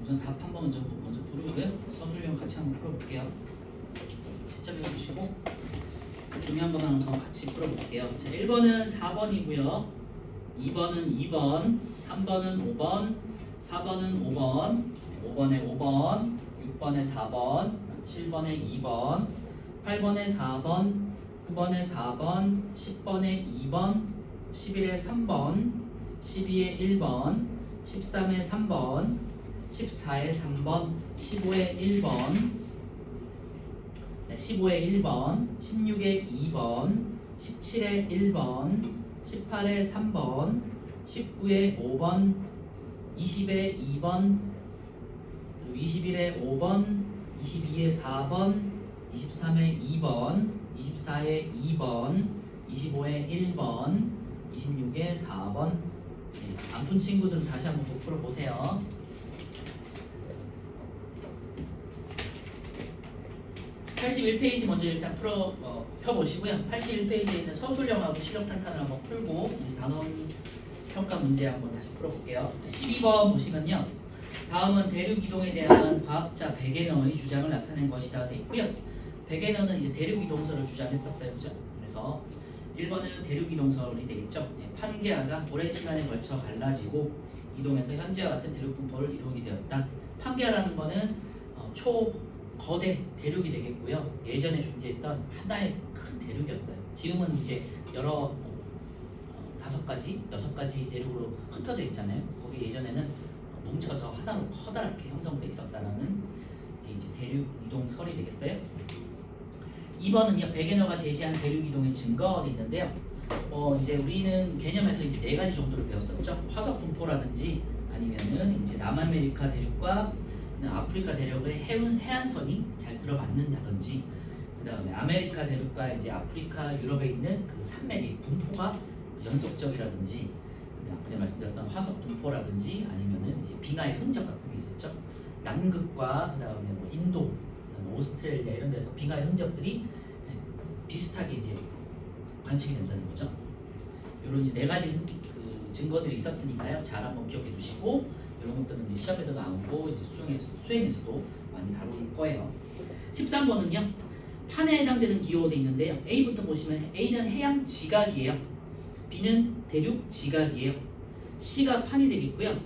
우선 답 한번 먼저 부르고요. 서술형 같이 한번 풀어볼게요. 채점해 주시고 중요한 것만 한번 같이 풀어볼게요. 자, 1번은 4번이고요. 2번은 2번, 3번은 5번, 4번은 5번, 5번에 5번, 6번에 4번, 7번에 2번, 8번에 4번, 9번에 4번, 10번에 2번, 11에 3번, 12에 1번, 13에 3번, 14에 3번, 15에 1번, 15에 1번, 16에 2번, 17에 1번, 18에 3번, 19에 5번, 20에 2번, 21에 5번, 22에 4번, 23에 2번, 24에 2번, 25에 1번, 26에 4번. 안 푼 친구들은 다시 한번 꼭 풀어보세요. 81페이지 먼저 일단 펴보시고요. 81페이지에 있는 서술형하고 실력 탄탄을 한번 풀고 단원 평가 문제 한번 다시 풀어볼게요. 12번 보시면요. 다음은 대륙 이동에 대한 과학자 베게너의 주장을 나타낸 것이다 돼 있고요. 베게너는 이제 대륙 이동설을 주장했었어요, 그죠? 그래서 1번은 대륙 이동설이 되겠죠. 판게아가 오랜 시간에 걸쳐 갈라지고 이동해서 현재와 같은 대륙 분포를 이루게 되었다. 판게아라는 거는 거대 대륙이 되겠고요. 예전에 존재했던 하나의 큰 대륙이었어요. 지금은 이제 여러 5가지, 6가지 대륙으로 흩어져 있잖아요. 거기 예전에는 뭉쳐서 하나로 커다랗게 형성돼 있었다라는 게 이제 대륙 이동설이 되겠어요. 2번은요, 베게너가 제시한 대륙 이동의 증거가 있는데요. 이제 우리는 개념에서 이제 4가지 정도를 배웠었죠. 화석 분포라든지 아니면은 이제 남아메리카 대륙과 아프리카 대륙의 해안선이 잘 들어맞는다든지, 그 다음에 아메리카 대륙과 이제 아프리카, 유럽에 있는 그 산맥의 분포가 연속적이라든지, 아까 전에 말씀드렸던 화석 분포라든지 아니면은 이제 빙하의 흔적 같은 게 있었죠. 남극과 그 다음에 뭐 인도, 그다음에 오스트레일리아 이런 데서 빙하의 흔적들이 비슷하게 이제 관측이 된다는 거죠. 이런 이제 4가지 그 증거들이 있었으니까요. 잘 한번 기억해 두시고, 이런 것들은 이제 시험에도 나오고 이제 수행에서도 많이 다룰 거예요. 13번은요. 판에 해당되는 기호가 돼 있는데요. A부터 보시면 A는 해양 지각이에요. B는 대륙 지각이에요. C가 판이 되겠고요.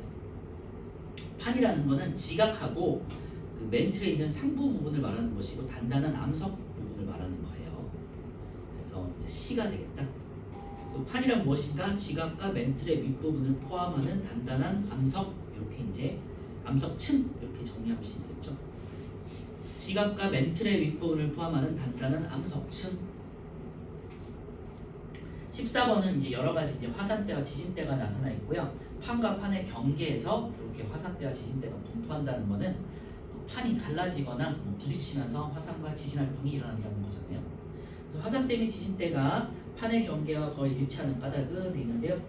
판이라는 거는 지각하고 그 멘틀에 있는 상부 부분을 말하는 것이고 단단한 암석 부분을 말하는 거예요. 그래서 이제 C가 되겠다. 판이란 무엇인가? 지각과 멘틀의 윗부분을 포함하는 단단한 암석, 이렇게 이제 암석층 이렇게 정리하시면 되겠죠. 지각과 멘틀의 윗부분을 포함하는 단단한 암석층. 14번은 이제 여러 가지 이제 화산대와 지진대가 나타나 있고요. 판과 판의 경계에서 이렇게 화산대와 지진대가 분포한다는 것은 판이 갈라지거나 부딪히면서 화산과 지진 활동이 일어난다는 거잖아요. 그래서 화산대 및 지진대가 판의 경계와 거의 일치하는 까닭은 돼 있는데요.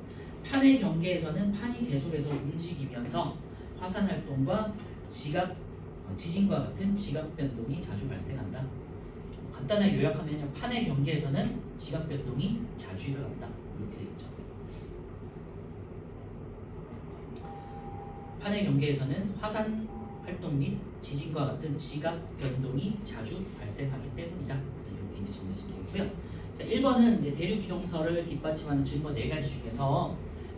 판의 경계에서는 판이 계속해서 움직이면서 화산 활동과 지진과 같은 지각 변동이 자주 발생한다. 간단하게 요약하면요, 판의 경계에서는 지각 변동이 자주 일어난다. 이렇게 되겠죠. 판의 경계에서는 화산 활동 및 지진과 같은 지각 변동이 자주 발생하기 때문이다. 이렇게 이제 정리하시면 되겠고요. 자, 1번은 이제 대륙 이동설을 뒷받침하는 증거 4가지 중에서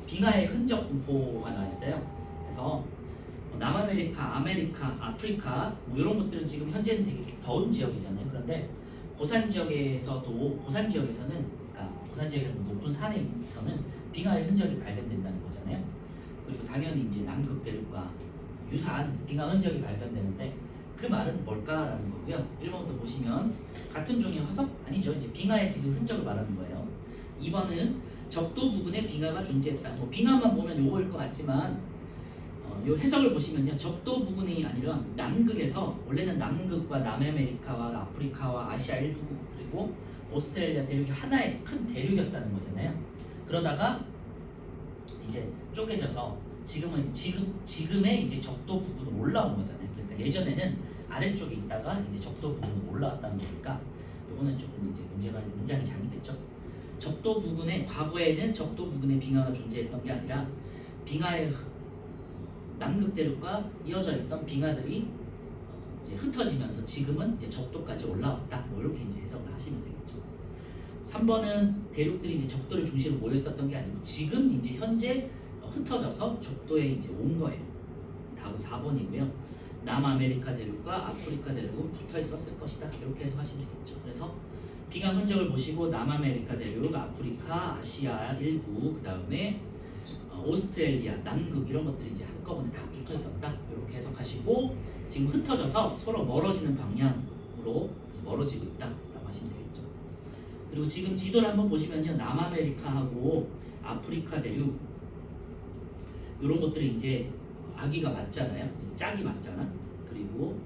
빙하의 흔적 분포가 나와 있어요. 그래서 남아메리카, 아메리카, 아프리카 이런 것들은 지금 현재는 되게 더운 지역이잖아요. 그런데 고산 지역에서는 그러니까 고산 지역에서 높은 산에서는 빙하의 흔적이 발견된다는 거잖아요. 그리고 당연히 이제 남극 대륙과 유사한 빙하 흔적이 발견되는데 그 말은 뭘까라는 거고요. 1번부터 보시면 같은 종의 화석? 아니죠. 이제 빙하의 지금 흔적을 말하는 거예요. 2번은 적도 부근에 빙하가 존재했다. 빙하만 보면 요거일 것 같지만 요 해석을 보시면요. 적도 부근이 아니라 남극에서 원래는 남극과 남아메리카와 아프리카와 아시아 일부 그리고 오스트레일리아 대륙이 하나의 큰 대륙이었다는 거잖아요. 그러다가 이제 쪼개져서 지금의 이제 적도 부근으로 올라온 거잖아요. 그러니까 예전에는 아래쪽에 있다가 이제 적도 부근으로 올라왔다는 거니까 요거는 조금 이제 문장이 잘못됐죠. 과거에는 적도 부근에 빙하가 존재했던 게 아니라 빙하의 남극 대륙과 이어져 있던 빙하들이 이제 흩어지면서 지금은 이제 적도까지 올라왔다. 뭐 이렇게 이제 해석을 하시면 되겠죠. 3번은 대륙들이 이제 적도를 중심으로 모여 있었던 게 아니고 지금 이제 현재 흩어져서 적도에 이제 온 거예요. 답은 4번이고요. 남아메리카 대륙과 아프리카 대륙은 붙어 있었을 것이다. 이렇게 해석하시면 되겠죠. 그래서 빙하 흔적을 보시고 남아메리카 대륙, 아프리카, 아시아 일부, 그 다음에 오스트레일리아, 남극 이런 것들이 이제 한꺼번에 다 붙어 있었다. 이렇게 해석하시고 지금 흩어져서 서로 멀어지는 방향으로 멀어지고 있다라고 하시면 되겠죠. 그리고 지금 지도를 한번 보시면요, 남아메리카하고 아프리카 대륙 이런 것들이 이제 아기가 맞잖아요. 짝이 맞잖아. 그리고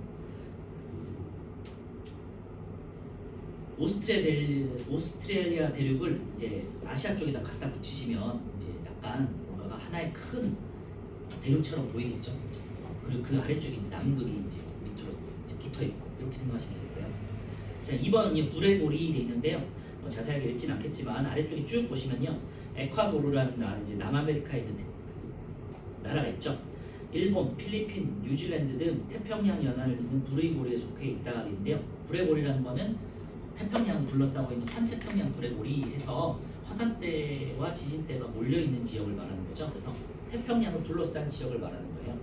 오스트레일리아 대륙을 이제 아시아 쪽에다 갖다 붙이시면 이제 약간 뭔가가 하나의 큰 대륙처럼 보이겠죠. 그리고 그 아래쪽에 이제 남극이 이제 밑으로 이제 붙어 있고 이렇게 생각하시면 되겠어요. 자, 2번은 브레골이 돼 있는데요. 자세하게 읽진 않겠지만 아래쪽에 쭉 보시면요, 에콰도르라는 나라, 이제 남아메리카에 있는 나라가 있죠. 일본, 필리핀, 뉴질랜드 등 태평양 연안을 잇는 브레골에 속해 있다가 있는데요. 브레골이라는 거는 태평양을 둘러싸고 있는 환태평양 브레골이 해서 화산대와 지진대가 몰려 있는 지역을 말하는 거죠. 그래서 태평양을 둘러싼 지역을 말하는 거예요.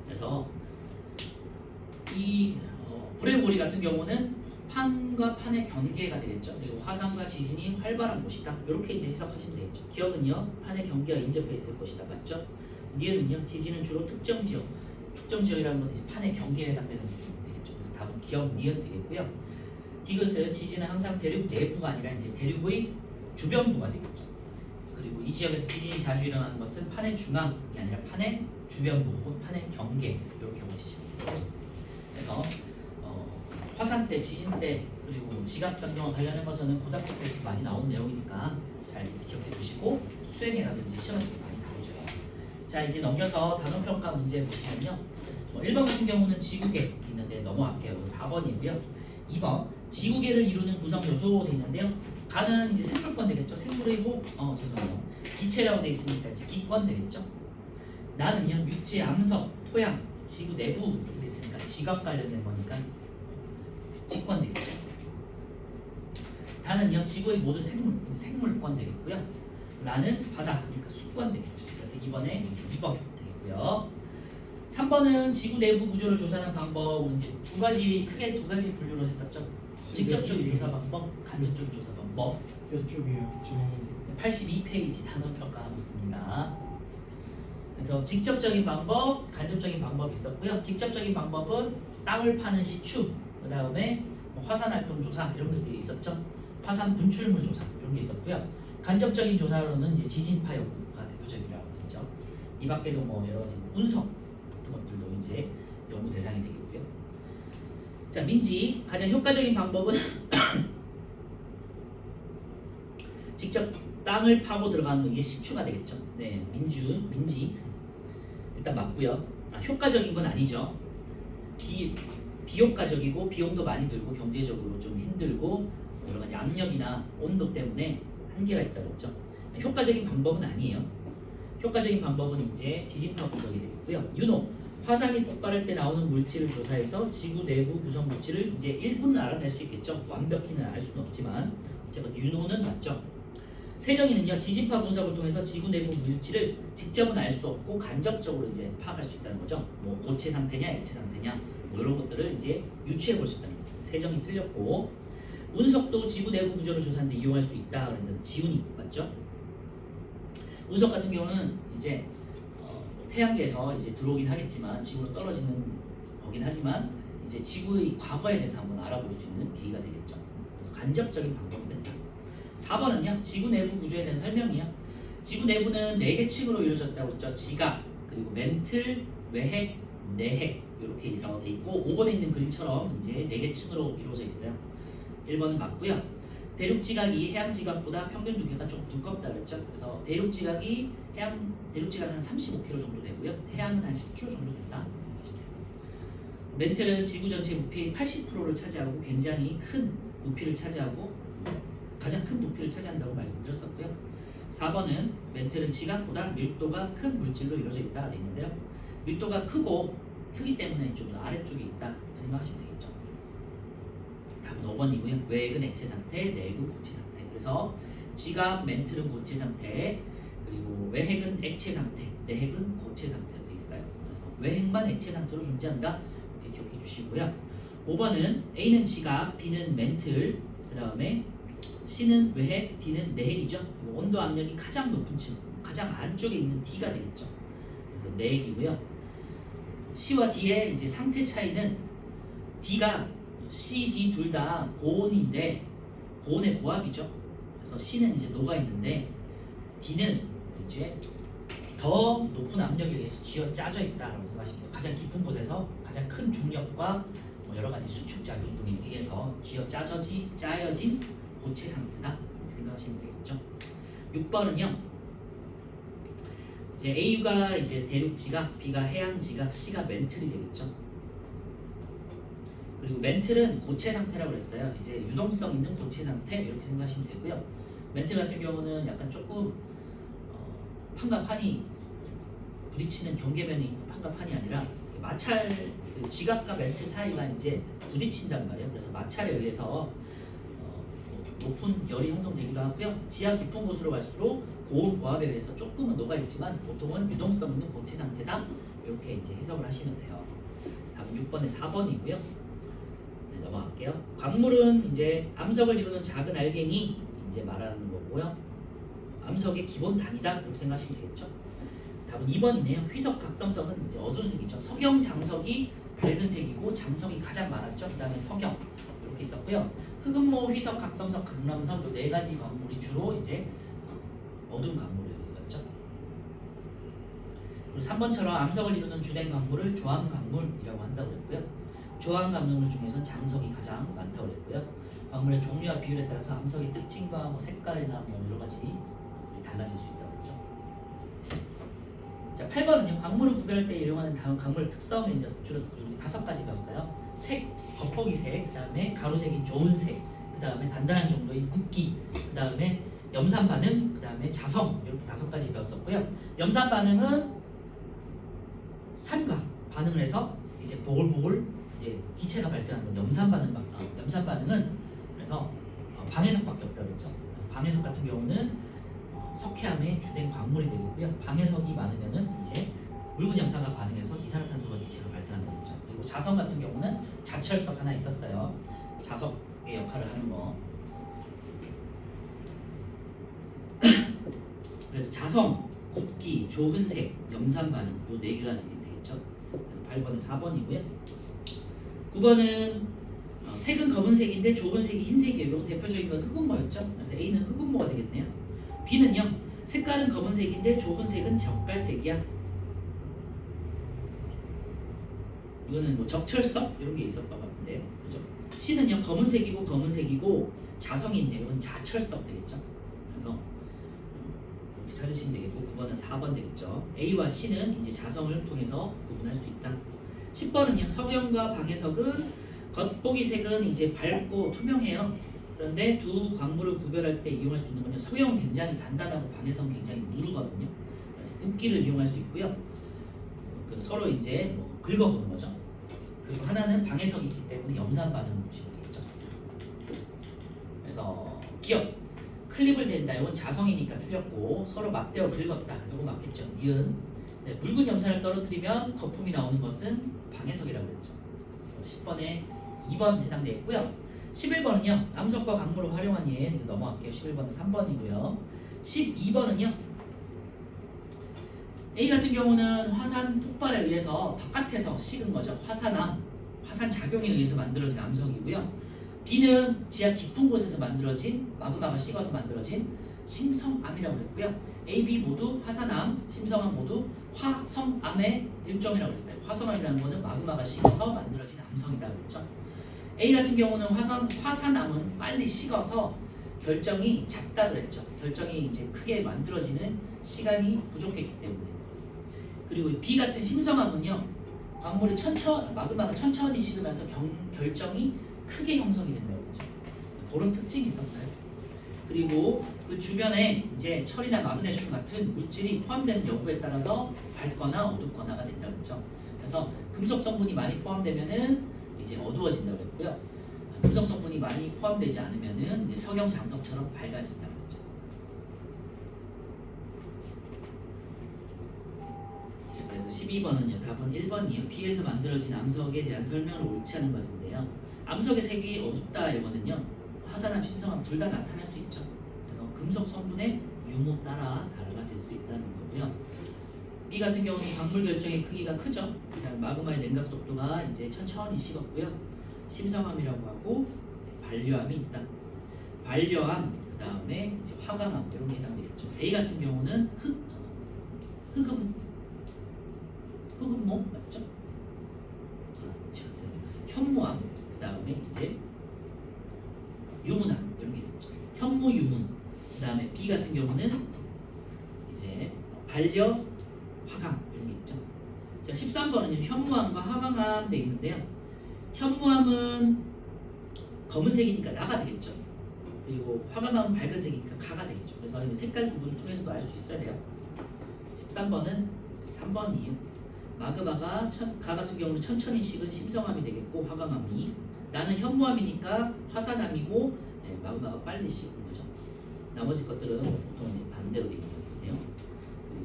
그래서 이 브레골이 같은 경우는 판과 판의 경계가 되겠죠. 그리고 화산과 지진이 활발한 곳이다. 이렇게 이제 해석하시면 되겠죠. 기억은요, 판의 경계가 인접해 있을 것이다. 맞죠? 니은은요, 지진은 주로 특정 지역, 축정 지역이라는 건 이제 판의 경계에 해당되는 부분이 되겠죠. 그래서 답은 기억 니은 되겠고요. 디귿은 지진은 항상 대륙 내부가 아니라 이제 대륙의 주변부가 되겠죠. 그리고 이 지역에서 지진이 자주 일어나는 것은 판의 중앙이 아니라 판의 주변부 혹은 판의 경계 이렇게 고치시면 되겠죠. 그래서 화산 때, 지진 때, 그리고 지각 변동과 관련한 것은 고등학교 때 많이 나온 내용이니까 잘 기억해 두시고 수행이라든지 시험에서 많이 다루죠. 자, 이제 넘겨서 단어평가 문제 보시면요, 1번 같은 경우는 지구계 있는데 넘어갈게요. 4번이고요. 2번 지구계를 이루는 구성 요소 돼 있는데요. 가는 이제 생물권 되겠죠. 생물의 죄송해요. 기체라고 돼 있으니까 이제 기권 되겠죠. 나는요, 육지, 암석, 토양, 지구 내부 이렇게 돼 있으니까 지각 관련된 거니까 직권 되겠죠. 다는요, 지구의 모든 생물권 되겠고요. 라는 바다, 그러니까 수권 되겠죠. 그래서 이번에 이제 2번 되겠고요. 3번은 지구 내부 구조를 조사하는 방법은 이제 크게 두 가지 분류로 했었죠. 직접적인 조사 방법, 간접적인 조사 방법. 몇 쪽이에요? 82페이지 단어 평가하고 있습니다. 그래서 직접적인 방법, 간접적인 방법이 있었고요. 직접적인 방법은 땅을 파는 시추, 그 다음에 화산 활동 조사 이런 것들이 있었죠. 화산 분출물 조사 이런 게 있었고요. 간접적인 조사로는 이제 지진파 연구가 대표적이라고 했죠. 이 밖에도 뭐 여러 가지 운석 같은 것들도 이제 연구 대상이 되겠고요. 자, 민지 가장 효과적인 방법은 직접 땅을 파고 들어가는 이게 시추가 되겠죠. 네, 민지 일단 맞고요. 효과적인 건 아니죠. 비효과적이고 비용도 많이 들고 경제적으로 좀 힘들고 여러 가지 압력이나 온도 때문에 한계가 있다고 했죠. 효과적인 방법은 아니에요. 효과적인 방법은 이제 지진파 분석이 되겠고요. 윤호, 화산이 폭발할 때 나오는 물질을 조사해서 지구 내부 구성 물질을 이제 일부는 알아낼 수 있겠죠. 완벽히는 알 수는 없지만 어쨌든 윤호는 맞죠. 세정이는요, 지진파 분석을 통해서 지구 내부 물질을 직접은 알 수 없고 간접적으로 이제 파악할 수 있다는 거죠. 뭐 고체 상태냐, 액체 상태냐, 뭐 이런 것들을 이제 유추해 볼 수 있다는 거죠. 세정이 틀렸고, 운석도 지구 내부 구조를 조사하는데 이용할 수 있다. 그랬는데 지훈이 맞죠? 운석 같은 경우는 이제 태양계에서 이제 들어오긴 하겠지만 지구로 떨어지는 거긴 하지만 이제 지구의 과거에 대해서 한번 알아볼 수 있는 계기가 되겠죠. 그래서 간접적인 방법이 된다. 4번은요, 지구 내부 구조에 대한 설명이요. 지구 내부는 4개 층으로 이루어졌다고 했죠. 지각, 그리고 멘틀, 외핵, 내핵 이렇게 이상으로 돼 있고 5번에 있는 그림처럼 이제 4개 층으로 이루어져 있어요. 1번은 맞고요. 대륙 지각이 해양 지각보다 평균 두께가 좀 두껍다 그랬죠. 그래서 대륙 지각이 한 35km 정도 되고요. 해양은 한 10km 정도 된다. 멘틀은 지구 전체 부피의 80%를 차지하고 굉장히 큰 부피를 차지하고 가장 큰 부피를 차지한다고 말씀드렸었고요. 4번은 멘틀은 지각보다 밀도가 큰 물질로 이루어져 있다가 되어 있는데요. 밀도가 크기 때문에 좀 더 아래쪽에 있다 이렇게 생각하시면 되겠죠. 답은 5번이고요. 외핵은 액체 상태, 내핵은 고체 상태. 그래서 지각, 멘틀은 고체 상태, 그리고 외핵은 액체 상태, 내핵은 고체 상태로 되어 있어요. 그래서 외핵만 액체 상태로 존재한다 이렇게 기억해 주시고요. 5번은 A는 지각, B는 멘틀, 그 다음에 C는 외핵, D는 내핵이죠. 온도 압력이 가장 높은 층, 가장 안쪽에 있는 D가 되겠죠. 그래서 내핵이고요. C와 D의 이제 상태 차이는 D가 C, D 둘 다 고온인데 고온의 고압이죠. 그래서 C는 이제 녹아 있는데 D는 이제 더 높은 압력에 의해서 쥐어 짜져 있다라고 생각하시면 돼요. 가장 깊은 곳에서 가장 큰 중력과 여러 가지 수축 작용 등에 의해서 쥐어 짜여진 고체 상태다 이렇게 생각하시면 되겠죠. 6번은요. 이제 A가 이제 대륙 지각, B가 해양 지각, C가 멘틀이 되겠죠. 그리고 멘틀은 고체 상태라고 그랬어요. 이제 유동성 있는 고체 상태 이렇게 생각하시면 되고요. 멘틀 같은 경우는 약간 조금 판과 판이 부딪히는 경계면이 판과 판이 아니라 마찰 그 지각과 멘틀 사이가 이제 부딪힌단 말이에요. 그래서 마찰에 의해서 높은 열이 형성되기도 하고요. 지하 깊은 곳으로 갈수록 고온 고압에 의해서 조금은 녹아 있지만 보통은 유동성 있는 고체 상태다 이렇게 이제 해석을 하시면 돼요. 다음 6번에 4번이고요. 네, 넘어갈게요. 광물은 이제 암석을 이루는 작은 알갱이 이제 말하는 거고요. 암석의 기본 단위다 이렇게 생각하시면 되겠죠. 답은 2번이네요. 휘석 각성석은 이제 어두운 색이죠. 석영, 장석이 밝은 색이고 장석이 가장 많았죠. 그 다음에 석영 이렇게 있었고요. 흑음모, 휘석, 각성석, 강남석 이 네 가지 광물이 주로 이제 어두운 광물이었죠. 그리고 3번처럼 암석을 이루는 주된 광물을 조암 광물이라고 한다고 그랬고요. 조암 광물 중에서는 장석이 가장 많다고 그랬고요. 광물의 종류와 비율에 따라서 암석의 특징과 뭐 색깔이나 뭐 여러 가지 달라질 수 있다고 그랬죠. 자, 8번은요. 광물을 구별할 때 이용하는 다음 광물 특성을 이제 주로 5가지 배웠어요. 색, 겉보기 색, 그 다음에 가로색인 좋은 색, 그 다음에 단단한 정도의 굵기, 그 다음에 염산 반응, 그 다음에 자성 이렇게 5가지 배웠었고요. 염산 반응은 산과 반응을 해서 이제 보글보글 이제 기체가 발생하는 건 염산 반응. 염산 반응은 그래서 방해석밖에 없다고 그랬죠. 그래서 방해석 같은 경우는 석회암의 주된 광물이 되겠고요. 방해석이 많으면은 이제 묽은 염산과 반응해서 이산화탄소가 기체가 발생한다고 했죠. 그리고 자성 같은 경우는 자철석 하나 있었어요. 자석의 역할을 하는 거. 그래서 자성, 굵기, 조흔색, 염산 반응 요 4가지 되겠죠. 그래서 8번은 4번이고요. 9번은 색은 검은색인데 조흔색이 흰색이에요. 이거 대표적인 건 흑음모였죠. 그래서 A는 흑음모가 되겠네요. B는요. 색깔은 검은색인데 조흔색은 적갈색이야. 이거는 뭐 적철석 이런 게 있었던 것 같은데, 그죠? C는요. 검은색이고 자성이 있네요. 이건 자철석 되겠죠. 그래서 이렇게 찾으시면 되겠고 9번은 4번 되겠죠. A와 C는 이제 자성을 통해서 구분할 수 있다. 10번은요. 석영과 방해석은 겉보기 색은 이제 밝고 투명해요. 그런데 두 광물을 구별할 때 이용할 수 있는 건요. 석영은 굉장히 단단하고 방해석은 굉장히 무르거든요. 그래서 굵기를 이용할 수 있고요. 서로 이제 뭐 긁어보는 거죠. 그리고 하나는 방해석이 있기 때문에 염산 반응을 보시면 되겠죠. 그래서 기억 클립을 댄다. 이건 자성이니까 틀렸고 서로 맞대어 긁었다. 이거 맞겠죠. 니은. 네, 묽은 염산을 떨어뜨리면 거품이 나오는 것은 방해석이라고 그랬죠. 그래서 10번에 2번 해당되겠고요. 11번은요. 암석과 광물을 활용한 예 넘어갈게요. 11번은 3번이고요. 12번은요. A 같은 경우는 화산 폭발에 의해서 바깥에서 식은 거죠. 화산 작용에 의해서 만들어진 암석이고요. B는 지하 깊은 곳에서 만들어진 마그마가 식어서 만들어진 심성암이라고 그랬고요. A, B 모두 화산암, 심성암 모두 화성암의 일종이라고 했어요. 화성암이라는 거는 마그마가 식어서 만들어진 암성이라고 그랬죠. A 같은 경우는 화산암은 빨리 식어서 결정이 작다 그랬죠. 결정이 이제 크게 만들어지는 시간이 부족했기 때문에. 그리고 B 같은 심성암은요, 광물이 마그마가 천천히 식으면서 결정이 크게 형성이 된다고 그랬죠. 그런 특징이 있었어요. 그리고 그 주변에 이제 철이나 마그네슘 같은 물질이 포함되는 여부에 따라서 밝거나 어둡거나가 된다고 했죠. 그래서 금속 성분이 많이 포함되면은 이제 어두워진다고 했고요. 금속 성분이 많이 포함되지 않으면은 이제 석영 장석처럼 밝아진다고 했죠. 그래서 12번은요. 답은 1번이에요. 비에서 만들어진 암석에 대한 설명을 옳지 않은 것인데요. 암석의 색이 어둡다 이거는요. 화산암, 신성암 둘 다 나타날 수 있죠. 그래서 금속 성분의 유무 따라 달라질 수 있다는 거고요. B 같은 경우는 광물 결정의 크기가 크죠. 일단 마그마의 냉각 속도가 이제 천천히 식었고요. 심성암이라고 하고 반려암이 있다. 반려암 그 다음에 이제 화강암 이런 게 해당되겠죠. A 같은 경우는 흑음모 맞죠? 현무암 그 다음에 이제 유문암 이런 게 있었죠. 현무유문 그 다음에 B 같은 경우는 이제 반려 화강 이런 게 있죠. 자 13번은요 현무암과 화강암 돼 있는데요. 현무암은 검은색이니까 나가 되겠죠. 그리고 화강암은 밝은색이니까 가가 되겠죠. 그래서 색깔 구분을 통해서도 알 수 있어야 돼요. 13번은 3번이에요. 마그마가 가 같은 경우는 천천히 식은 심성암이 되겠고 화강암이 나는 현무암이니까 화산암이고 마그마가 빨리 식은 거죠. 나머지 것들은 보통 이제 반대로 되어 있거든요.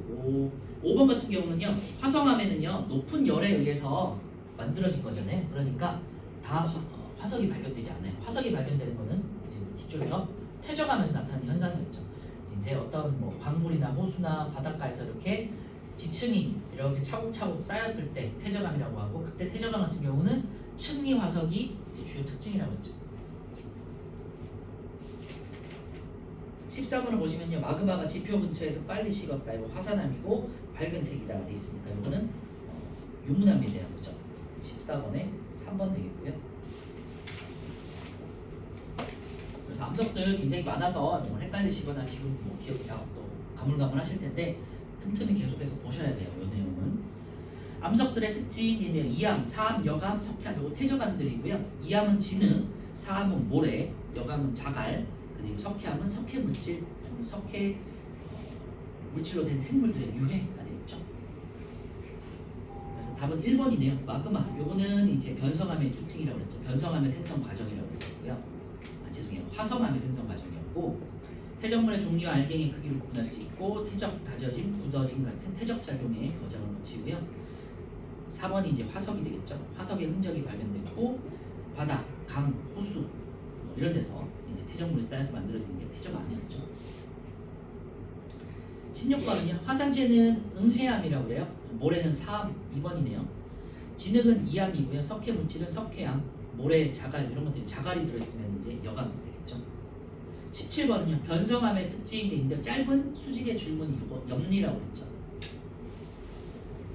그리고 5번 같은 경우는요 화성암에는요 높은 열에 의해서 만들어진 거잖아요. 그러니까 다 화석이 발견되지 않아요. 화석이 발견되는 거는 이제 뒤쪽에서 퇴적하면서 나타나는 현상이었죠. 이제 어떤 뭐 광물이나 호수나 바닷가에서 이렇게 지층이 이렇게 차곡차곡 쌓였을 때 퇴적암이라고 하고 그때 퇴적암 같은 경우는 층리 화석이 이제 주요 특징이라고 했죠. 14번을 보시면요 마그마가 지표 근처에서 빨리 식었다. 이거 화산암이고 밝은 색이다가 돼 있으니까 이거는 유문암에 대한 거죠. 14번에 3번 되겠고요. 그래서 암석들 굉장히 많아서 뭐 헷갈리시거나 지금 뭐 기억이 다 또 가물가물하실 텐데 틈틈이 계속해서 보셔야 돼요. 이 내용은 암석들의 특징이 이암, 사암, 여암, 석회암 그리고 퇴적암들이고요. 이암은 진흙, 사암은 모래, 여암은 자갈, 그리고 석회암은 석회 물질, 석회 물질로 된 생물들의 유해가 되겠죠. 그래서 답은 1번이네요. 마그마. 요거는 이제 변성암의 특징이라고 그랬죠. 변성암의 생성 과정이라고 했었고요. 죄송해요. 화성암의 생성 과정이었고 퇴적물의 종류와 알갱이의 크기를 구분할 수 있고 퇴적, 다져짐, 굳어짐 같은 퇴적 작용의 과정을 거치고요. 4번이 이제 화석이 되겠죠. 화석의 흔적이 발견됐고 바다, 강, 호수 뭐 이런 데서 이제 퇴적물이 쌓여서 만들어지는 게 퇴적암이었죠. 16번은요. 화산재는 응회암이라고 그래요. 모래는 사암 2번이네요. 진흙은 이암이고요. 석회 물질은 석회암, 모래, 자갈 이런 것들이 자갈이 들어있으면 이제 여암 되겠죠. 17번은요. 변성암의 특징인데 짧은 수직의 줄무늬 이거 염리라고 했죠.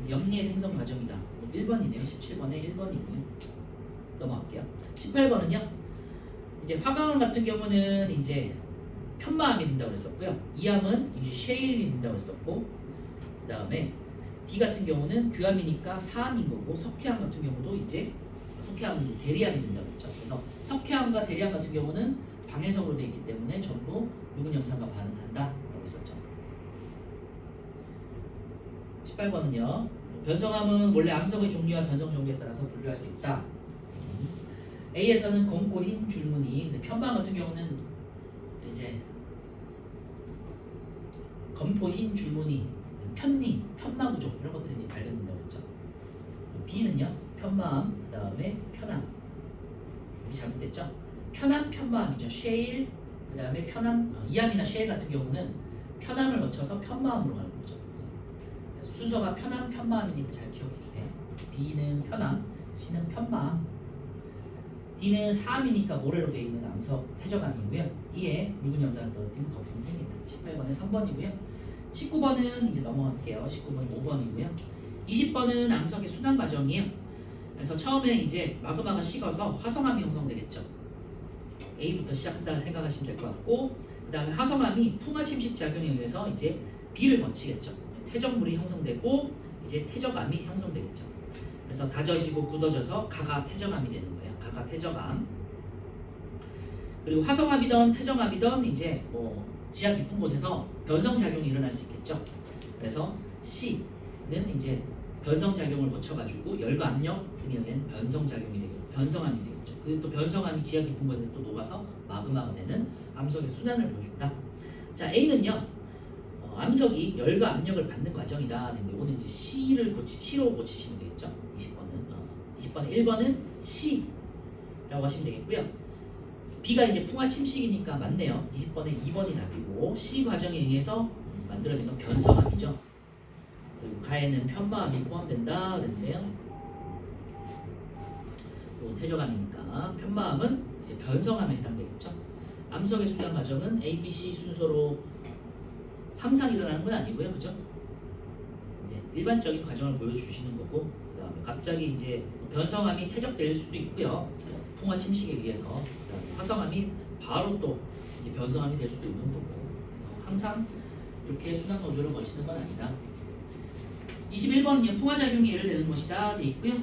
염리의 생성 과정이다. 1번이네요. 17번에 1번이고요. 넘어갈게요. 18번은요. 이제 화강암 같은 경우는 이제 편마암이 된다고 그랬었고요. 이암은 이제 셰일이 된다고 그랬었고 그 다음에 D 같은 경우는 규암이니까 사암인 거고 석회암 같은 경우도 이제 석회암은 이제 대리암이 된다고 했죠. 그래서 석회암과 대리암 같은 경우는 방해석으로 되어 있기 때문에 전부 묵은 염산과 반응한다라고 했었죠. 18번은요. 변성암은 원래 암석의 종류와 변성 종류에 따라서 분류할 수 있다. A에서는 검고 흰 줄무늬, 편마암 같은 경우는 이제 검고 흰 줄무늬, 편리, 편마 구조 이런 것들이 이제 발견된다고 했죠. B는요. 편마암, 그 다음에 편암. 여기 잘못됐죠? 편암, 편마암이죠. 셰일, 그 다음에 편암, 이암이나 셰일 같은 경우는 편암을 거쳐서 편마암으로 가는 거죠. 그래서 순서가 편암, 편마암이니까 잘 기억해 주세요. B는 편암, C는 편마암, D는 사암이니까 모래로 되어 있는 암석 퇴적암이고요. E에 묽은 염산을 떨어뜨리면 거품이 생긴다. 18번에 3번이고요. 19번은 이제 넘어갈게요. 19번은 5번이고요. 20번은 암석의 순환 과정이에요. 그래서 처음에 이제 마그마가 식어서 화성암이 형성되겠죠. A부터 시작한다고 생각하시면 될 것 같고 그 다음에 화성암이 풍화 침식 작용에 의해서 이제 B를 거치겠죠. 퇴적물이 형성되고 이제 퇴적암이 형성되겠죠. 그래서 다져지고 굳어져서 가가 퇴적암이 되는 거예요. 가가 퇴적암. 그리고 화성암이든 태정암이든 이제 뭐 지하 깊은 곳에서 변성 작용이 일어날 수 있겠죠. 그래서 C는 이제 변성 작용을 거쳐가지고 열과 압력 등에 의한 변성 작용이 되고 변성암이 되겠죠. 그리고 또 변성암이 지하 깊은 곳에서 또 녹아서 마그마가 되는 암석의 순환을 보여준다. 자, A는요. 암석이 열과 압력을 받는 과정이다. 근데 오늘 이제 C로 고치시면 되겠죠. 20번은 1번은 C라고 하시면 되겠고요. B가 이제 풍화 침식이니까 맞네요. 20번에 2번이 답이고 C 과정에 의해서 만들어진 건 변성암이죠. 그리고 가에는 편마암이 포함된다 그랬는데요. 또 태저암이니까 편마암은 이제 변성암에 해당되겠죠. 암석의 수장 과정은 A, B, C 순서로 항상 일어나는 건 아니고요, 그죠? 이제 일반적인 과정을 보여주시는 거고, 그다음에 갑자기 이제 변성암이 퇴적될 수도 있고요, 풍화 침식에 의해서. 그다음에 화성암이 바로 또 이제 변성암이 될 수도 있는 거고, 그래서 항상 이렇게 순환 거주를 거치는 건 아니다. 21번은 풍화 작용이 예를 내는 것이다 돼 있고요.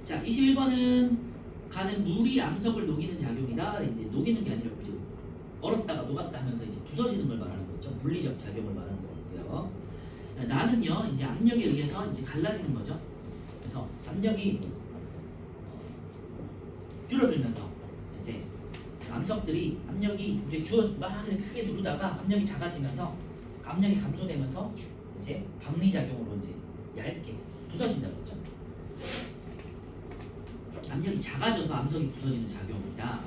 자, 21번은 가는 물이 암석을 녹이는 작용이다. 근데 녹이는 게 아니라 이제 얼었다가 녹았다 하면서 이제 부서지는 걸 말하는 거죠. 물리적 작용을 말하는 거고요. 나는요, 이제 압력에 의해서 이제 갈라지는 거죠. 그래서 압력이 줄어들면서 이제 암석들이 압력이 이제 막 크게 누르다가 압력이 작아지면서 압력이 감소되면서 이제 박리 작용으로 이제 얇게 부서진다고 했죠. 압력이 작아져서 암석이 부서지는 작용이다.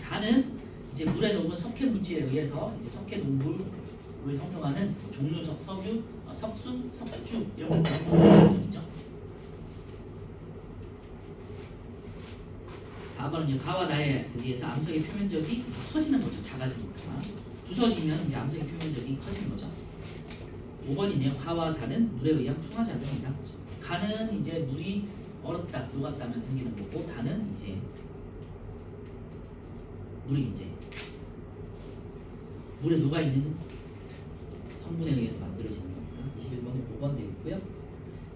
다는 이제 물에 녹은 석회 물질에 의해서 이제 석회 녹물을 형성하는 종류석, 석유, 석순, 석주 이런 것들 형성하는 과정이죠. 4번은요, 가와 나에 의해서 암석의 표면적이 커지는 거죠. 작아지니까. 부서지면 이제 암석의 표면적이 커지는 거죠. 5번이네요. 가와 다는 물에 의한 풍화 작용이다. 가는 이제 물이 얼었다, 녹았다면 생기는 거고, 다는 이제 물이 이제 물에 녹아 있는 성분에 의해서 만들어지는 거니까 21번에 5번 되어 있고요.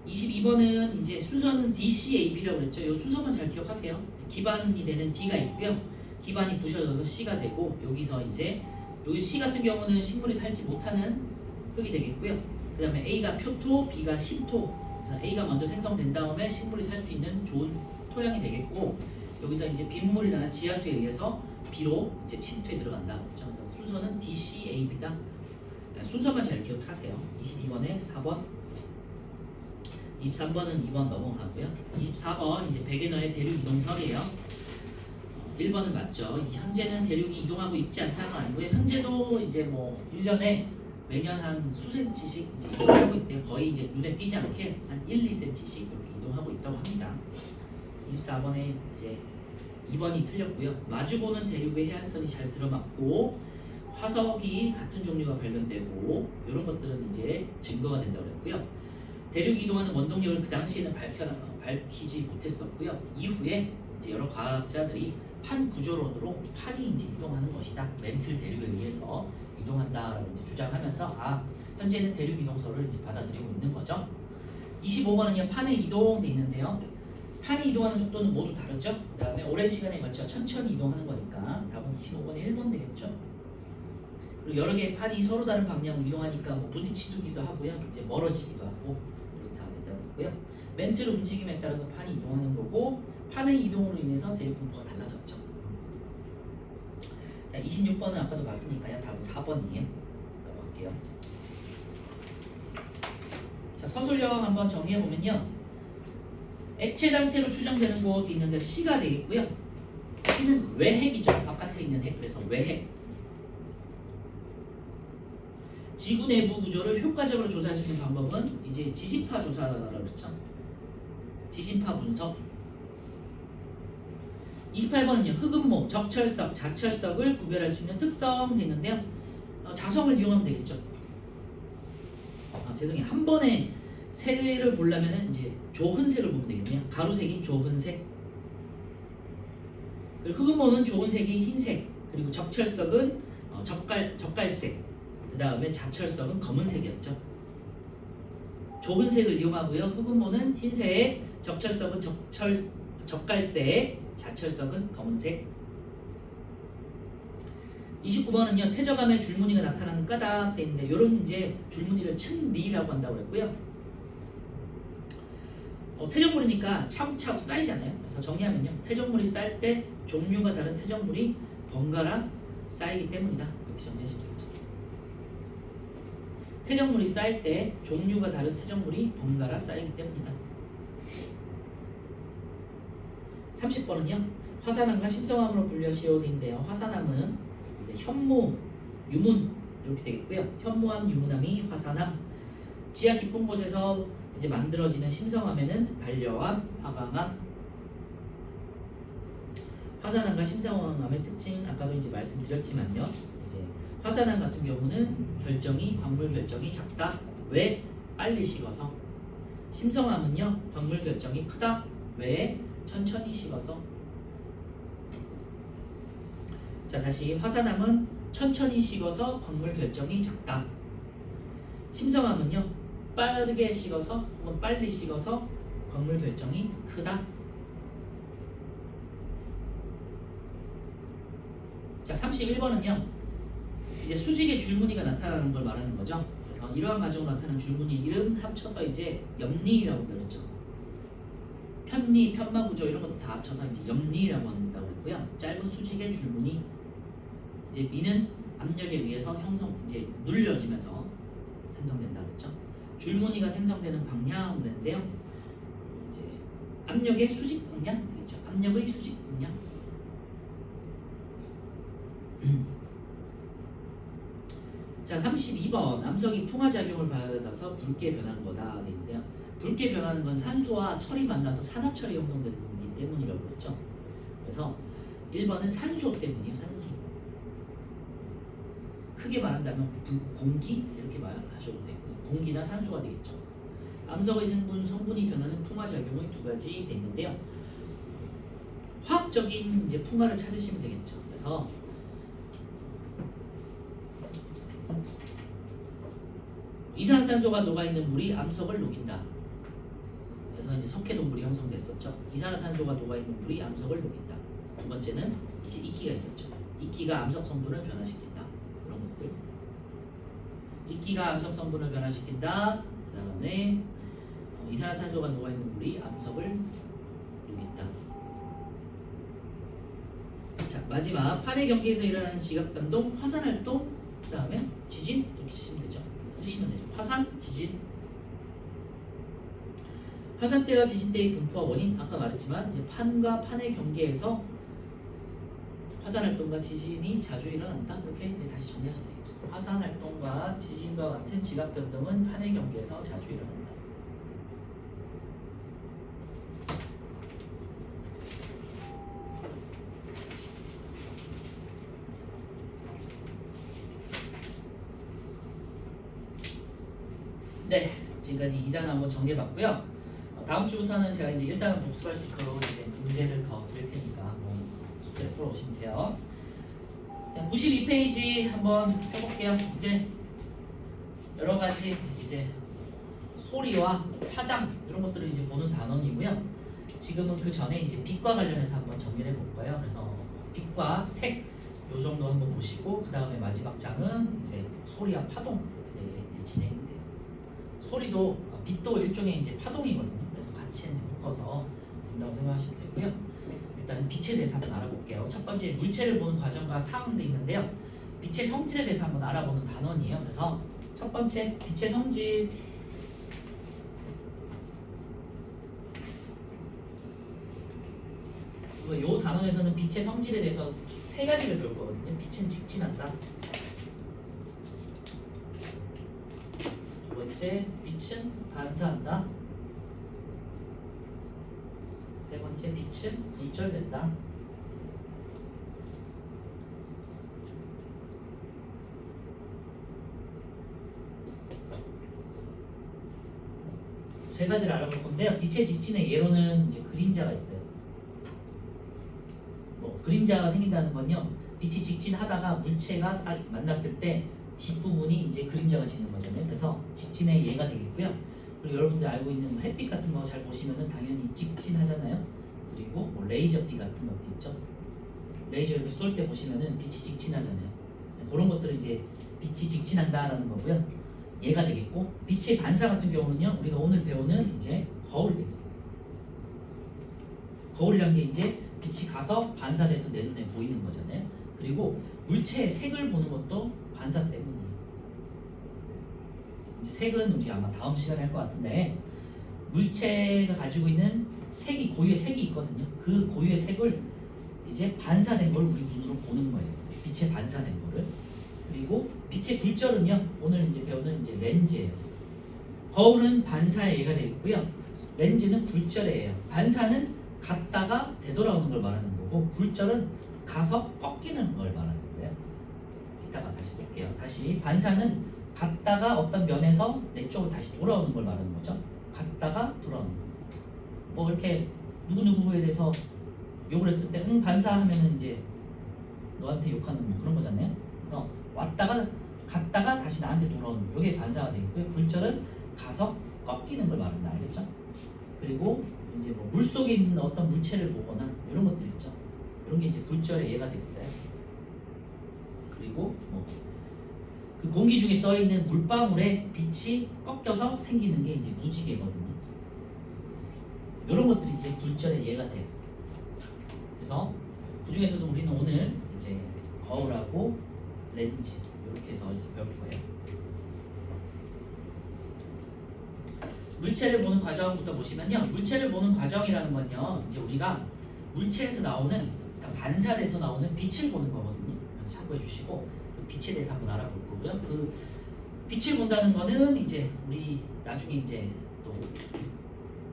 22번은 이제 순서는 DCAB라고 그랬죠. 이 순서만 잘 기억하세요. 기반이 되는 D가 있고요. 기반이 부셔져서 C가 되고, 여기서 이제 여기 C 같은 경우는 식물이 살지 못하는 흙이 되겠고요. 그 다음에 A가 표토, B가 신토. 자, A가 먼저 생성된 다음에 식물이 살 수 있는 좋은 토양이 되겠고, 여기서 이제 빗물이나 지하수에 의해서 B로 이제 침투에 들어간다. 그렇죠? 그래서 순서는 DCAB다. 순서만 잘 기억하세요. 22번에 4번, 23번은 2번 넘어가고요. 24번 이제 베게너의 대륙 이동설이에요. 1번은 맞죠. 현재는 대륙이 이동하고 있지 않다가 아니고요. 현재도 이제 뭐 1년에 매년 한 수센치씩 이제 이동하고 있대요. 거의 이제 눈에 띄지 않게 한 1, 2cm씩 이렇게 이동하고 있다고 합니다. 24번에 이제 2번이 틀렸고요. 마주보는 대륙의 해안선이 잘 들어맞고 화석이 같은 종류가 발견되고 이런 것들은 이제 증거가 된다고 그랬고요. 대륙이 이동하는 원동력을 그 당시에는 밝히지 못했었고요. 이후에 이제 여러 과학자들이 판 구조론으로 판이 이제 이동하는 것이다. 멘틀 대륙에 의해서 이동한다라고 이제 주장하면서 현재는 대륙 이동설을 이제 받아들이고 있는 거죠. 25번은요, 판의 이동돼 있는데요. 판이 이동하는 속도는 모두 다르죠. 그 다음에 오랜 시간에 걸쳐 천천히 이동하는 거니까 답은 25번에 1번 되겠죠. 그리고 여러 개의 판이 서로 다른 방향으로 이동하니까 뭐 부딪히기도 하고요. 이제 멀어지기도 하고 이렇게 다 된다고 했고요. 멘틀 움직임에 따라서 판이 이동하는 거고, 판의 이동으로 인해서 대륙 분포가 달라졌죠. 자, 26번은 아까도 봤으니까요. 답은 4번이에요. 갈게요. 자, 서술형 한번 정리해 보면요. 액체 상태로 추정되는 곳이 있는데 C가 되겠고요. C는 외핵이죠. 바깥에 있는 핵, 그래서 외핵. 지구 내부 구조를 효과적으로 조사할 수 있는 방법은 이제 지진파 조사라고 그랬죠. 지진파 분석. 28번은요. 흑음목, 적철석, 자철석을 구별할 수 있는 특성 돼 있는데요. 자석을 이용하면 되겠죠. 죄송해요. 한 번에 색을 보려면 이제 조흔색을 보면 되겠네요. 가루색인 조흔색. 그리고 흑음목은 조흔색이 흰색. 그리고 적철석은 적갈색. 그 다음에 자철석은 검은색이었죠. 조흔색을 이용하고요. 흑음목은 흰색, 적철석은 적갈색, 자철석은 검은색. 29번은요. 퇴적함에 줄무늬가 나타나는 까닥 돼 있는데 이런 이제 줄무늬를 층리라고 한다고 했고요. 퇴적물이니까 차곡차곡 쌓이잖아요. 그래서 정리하면요. 퇴적물이 쌓일 때 종류가 다른 퇴적물이 번갈아 쌓이기 때문이다. 이렇게 정리하시면 되겠죠. 퇴적물이 쌓일 때 종류가 다른 퇴적물이 번갈아 쌓이기 때문이다. 30번은요. 화산암과 심성암으로 분류하시오 돼 있는데요. 화산암은 현무, 유문 이렇게 되겠고요. 현무암, 유문암이 화산암. 지하 깊은 곳에서 이제 만들어지는 심성암에는 반려암, 화강암. 화산암과 심성암의 특징 아까도 이제 말씀드렸지만요. 이제 화산암 같은 경우는 광물 결정이 작다. 왜? 빨리 식어서. 심성암은요. 광물 결정이 크다. 왜? 천천히 식어서. 자, 다시 화산암은 천천히 식어서 광물 결정이 작다. 심성암은요. 빠르게 식어서 혹은 빨리 식어서 광물 결정이 크다. 자, 31번은요. 이제 수직의 줄무늬가 나타나는 걸 말하는 거죠. 그래서 이러한 과정으로 나타나는 줄무늬 이름 합쳐서 이제 염리라고 그랬죠. 편리, 편마구조 이런 것도 다 합쳐서 이제 염리라고 한다고 했고요. 짧은 수직의 줄무늬. 이제 미는 압력에 의해서 이제 눌려지면서 생성된다고 했죠. 줄무늬가 생성되는 방향을 했는데요. 이제 압력의 수직 방향 되겠죠. 압력의 수직 방향. 자, 32번 암석이 풍화작용을 받아서 붉게 변한 거다 돼 있는데요. 붉게 변하는 건 산소와 철이 만나서 산화철이 형성되기 때문이라고 했죠. 그래서 1번은 산소 때문이에요. 산소. 크게 말한다면 공기 이렇게 말하셔도 되고요. 공기나 산소가 되겠죠. 암석의 성분이 변하는 풍화작용의 두 가지 돼 있는데요. 화학적인 이제 풍화를 찾으시면 되겠죠. 그래서 이산화탄소가 녹아있는 물이 암석을 녹인다. 그래서 이제 석회동물이 형성됐었죠. 이산화탄소가 녹아있는 물이 암석을 녹인다. 두 번째는 이제 이끼가 있었죠. 이끼가 암석 성분을 변화시킨다. 이런 것들. 이끼가 암석 성분을 변화시킨다. 그 다음에 이산화탄소가 녹아있는 물이 암석을 녹인다. 자, 마지막 판의 경계에서 일어나는 지각 변동, 화산 활동, 그 다음에 지진 이렇게 쓰시면 되죠. 화산, 지진. 화산 때와 지진 때의 분포와 원인 아까 말했지만 이제 판과 판의 경계에서 화산 활동과 지진이 자주 일어난다. 이렇게 이제 다시 정리하시면 되겠죠. 화산 활동과 지진과 같은 지각 변동은 판의 경계에서 자주 일어난다. 네, 지금까지 2단 한번 정리해봤고요. 다음 주부터는 제가 이제 1단은 복습할 수 있도록 이제 문제를 더 드릴 테니까 한번 숙제를 풀어오시면 돼요. 자, 92페이지 한번 해볼게요. 이제 여러 가지 이제 소리와 화장 이런 것들을 이제 보는 단원이고요. 지금은 그 전에 이제 빛과 관련해서 한번 정리를 해볼 거예요. 그래서 빛과 색 요 정도 한번 보시고 그 다음에 마지막 장은 이제 소리와 파동 이렇게 이제 진행이 돼요. 소리도 빛도 일종의 이제 파동이거든요. 그래서 같이 이제 묶어서 본다고 생각하시면 되고요. 일단 빛에 대해서 한번 알아볼게요. 첫 번째 물체를 보는 과정과 상황도 있는데요. 빛의 성질에 대해서 한번 알아보는 단원이에요. 그래서 첫 번째 빛의 성질. 이 단원에서는 빛의 성질에 대해서 세 가지를 배울 거거든요. 빛은 직진한다. 두 번째, 빛은 반사한다. 세 번째, 빛은 굴절된다. 세 가지를 알아볼 건데요. 빛의 직진의 예로는 이제 그림자가 있어요. 그림자가 생긴다는 건요. 빛이 직진하다가 물체가 딱 만났을 때 뒷부분이 이제 그림자가 지는 거잖아요. 그래서 직진의 예가 되겠고요. 그리고 여러분들 알고 있는 햇빛 같은 거 잘 보시면은 당연히 직진하잖아요. 그리고 뭐 레이저비 같은 것도 있죠. 레이저 이렇게 쏠 때 보시면은 빛이 직진하잖아요. 그런 것들은 이제 빛이 직진한다라는 거고요. 얘가 되겠고, 빛의 반사 같은 경우는요, 우리가 오늘 배우는 이제 거울이 되겠어요. 거울이란 게 이제 빛이 가서 반사돼서 내 눈에 보이는 거잖아요. 그리고 물체의 색을 보는 것도 반사 때문이에요. 이제 색은 우리 아마 다음 시간에 할 것 같은데, 물체가 가지고 있는 색이, 고유의 색이 있거든요. 그 고유의 색을 이제 반사된 걸 우리 눈으로 보는 거예요. 빛에 반사된 거를. 그리고 빛의 굴절은요, 오늘 이제 배우는 이제 렌즈예요. 거울은 반사의 예가 되겠고요. 렌즈는 굴절의 예예요. 반사는 갔다가 되돌아오는 걸 말하는 거고, 굴절은 가서 꺾이는 걸 말하는 거예요. 이따가 다시 볼게요. 다시, 반사는 갔다가 어떤 면에서 내 쪽으로 다시 돌아오는 걸 말하는 거죠. 갔다가 돌아오는 거. 뭐 이렇게 누구누구에 대해서 욕을 했을 때 반사하면은 이제 너한테 욕하는 뭐 그런 거잖아요. 그래서 왔다가 갔다가 다시 나한테 돌아오는 거. 이게 반사가 되겠고요. 굴절은 가서 꺾이는 걸 말한다. 알겠죠? 그리고 이제 뭐 물속에 있는 어떤 물체를 보거나 이런 것들 있죠. 이런 게 이제 굴절의 예가 되겠어요. 그리고 뭐 그 공기 중에 떠 있는 물방울에 빛이 꺾여서 생기는 게 이제 무지개거든요. 이런 것들이 이제 굴절의 예가 돼요. 그래서 그 중에서도 우리는 오늘 이제 거울하고 렌즈 이렇게 해서 이제 배울 거예요. 물체를 보는 과정부터 보시면요. 물체를 보는 과정이라는 건요. 이제 우리가 물체에서 나오는, 그러니까 반사돼서 나오는 빛을 보는 거거든요. 그래서 참고해 주시고 그 빛에 대해서 한번 알아볼 거고요. 그 빛을 본다는 거는 이제 우리 나중에 이제 또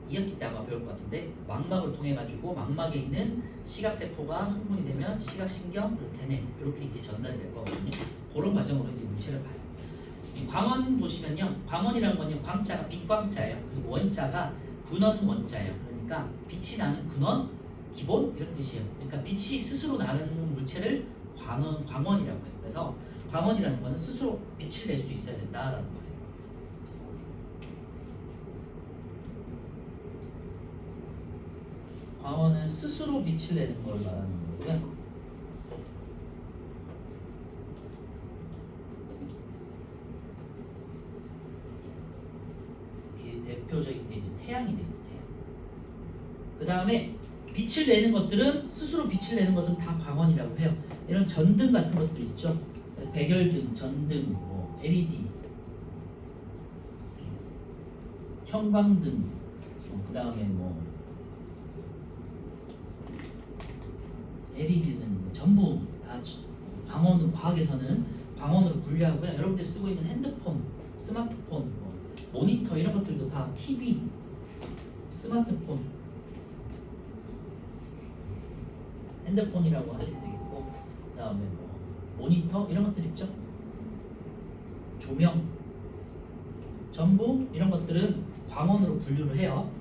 2학기 때 아마 배울 것 같은데, 망막을 통해 가지고 망막에 있는 시각세포가 흥분이 되면 시각신경 그리고 대뇌 이렇게 이제 전달이 될 거거든요. 그런 과정으로 이제 물체를 봐요. 이 광원 보시면요, 광원이라는 건요, 광자가 빛광자예요. 그리고 원자가 근원 원자예요. 그러니까 빛이 나는 근원, 기본 이런 뜻이에요. 그러니까 빛이 스스로 나는 물체를 광원이라고 해요. 그래서 광원이라는 거는 스스로 빛을 낼 수 있어야 된다라는 거예요. 광원은 스스로 빛을 내는 걸 말하는 거고요. 대표적인 게 이제 태양이 되죠. 태양. 그 다음에 빛을 내는 것들은, 스스로 빛을 내는 것들은 다 광원이라고 해요. 이런 전등 같은 것들 있죠. 백열등, 전등, 뭐 LED, 형광등, 그 다음에 뭐 LED는 전부 다 광원, 과학에서는 광원으로 분류하고요. 여러분들 쓰고 있는 핸드폰, 스마트폰, 뭐 모니터 이런 것들도 다 TV, 스마트폰, 핸드폰이라고 하시면 되겠고, 그 다음에 뭐 모니터 이런 것들 있죠. 조명, 전부 이런 것들은 광원으로 분류를 해요.